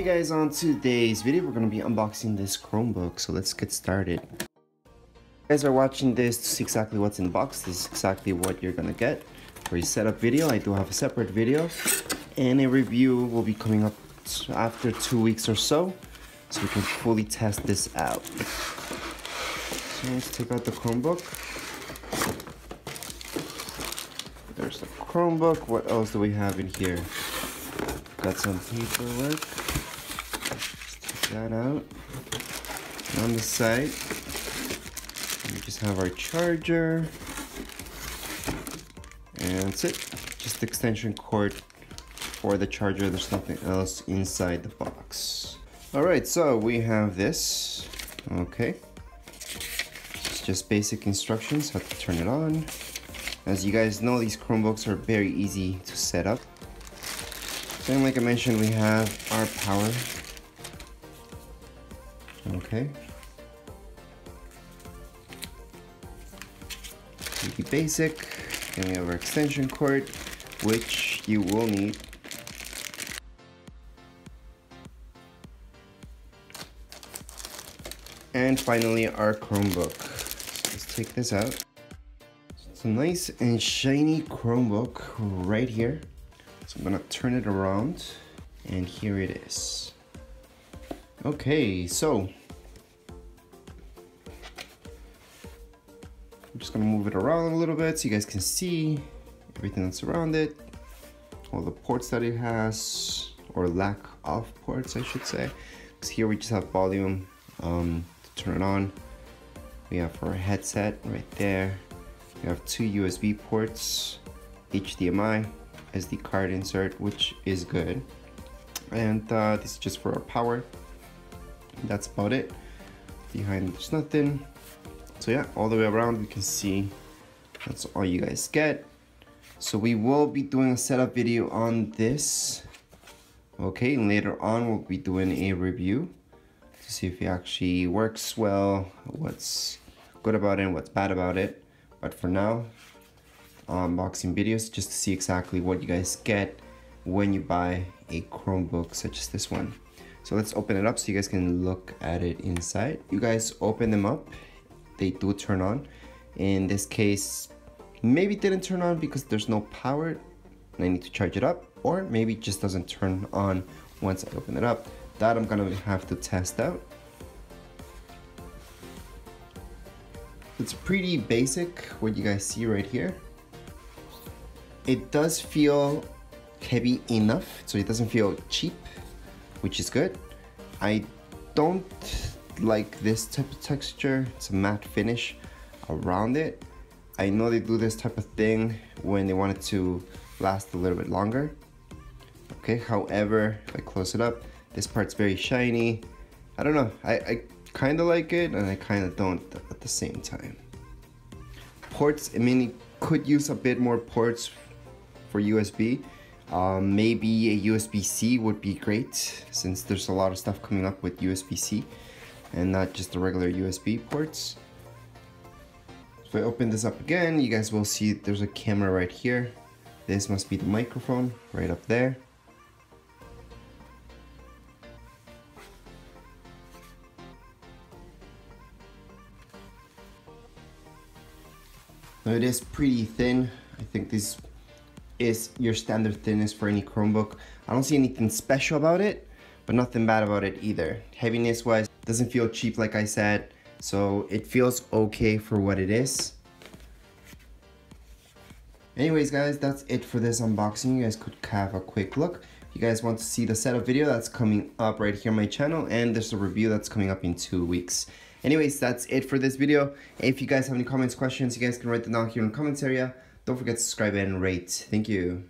Guys, on today's video we're going to be unboxing this Chromebook, so let's get started. You guys are watching this to see exactly what's in the box. This is exactly what you're going to get. For a setup video, I do have a separate video, and a review will be coming up after 2 weeks or so we can fully test this out. So let's take out the Chromebook. There's the Chromebook. What else do we have in here? Got some paperwork. Let's take that out. And on the side, we just have our charger. And that's it. Just the extension cord for the charger. There's nothing else inside the box. Alright, so we have this. Okay. It's just basic instructions how to turn it on. As you guys know, these Chromebooks are very easy to set up. Then, like I mentioned, we have our power. Okay. Pretty basic. Then we have our extension cord, which you will need. And finally, our Chromebook. So let's take this out. It's a nice and shiny Chromebook right here. So I'm gonna turn it around, and here it is. Okay, so I'm just gonna move it around a little bit so you guys can see everything that's around it, all the ports that it has, or lack of ports, I should say. Because here we just have volume to turn it on. We have our headset right there. We have 2 USB ports, HDMI, SD card insert, which is good. And this is just for our power. That's about it. Behind there's nothing. So yeah, all the way around we can see that's all you guys get. So we will be doing a setup video on this. Okay, and later on we'll be doing a review to see if it actually works well, what's good about it and what's bad about it. But for now, unboxing videos just to see exactly what you guys get when you buy a Chromebook such as this one. So let's open it up so you guys can look at it inside. You guys open them up, they do turn on. In this case, maybe it didn't turn on because there's no power and I need to charge it up, or maybe it just doesn't turn on once I open it up. That I'm gonna have to test out. It's pretty basic what you guys see right here. It does feel heavy enough, so it doesn't feel cheap, which is good. I don't like this type of texture. It's a matte finish around it. I know they do this type of thing when they want it to last a little bit longer. Okay, however, if I close it up, this part's very shiny. I don't know, I kind of like it and I kind of don't at the same time. Ports, I mean, it could use a bit more ports for USB. Maybe a USB-C would be great, since there's a lot of stuff coming up with USB-C and not just the regular USB ports. If I open this up again, you guys will see there's a camera right here. This must be the microphone right up there. Now it is pretty thin. I think this is your standard thinness for any Chromebook. I don't see anything special about it, but nothing bad about it either. Heaviness wise, doesn't feel cheap like I said, so it feels okay for what it is. Anyways guys, that's it for this unboxing. You guys could have a quick look. If you guys want to see the setup video, that's coming up right here on my channel, and there's a review that's coming up in 2 weeks. Anyways, that's it for this video. If you guys have any comments, questions, you guys can write them down here in the comments area. Don't forget to subscribe and rate. Thank you.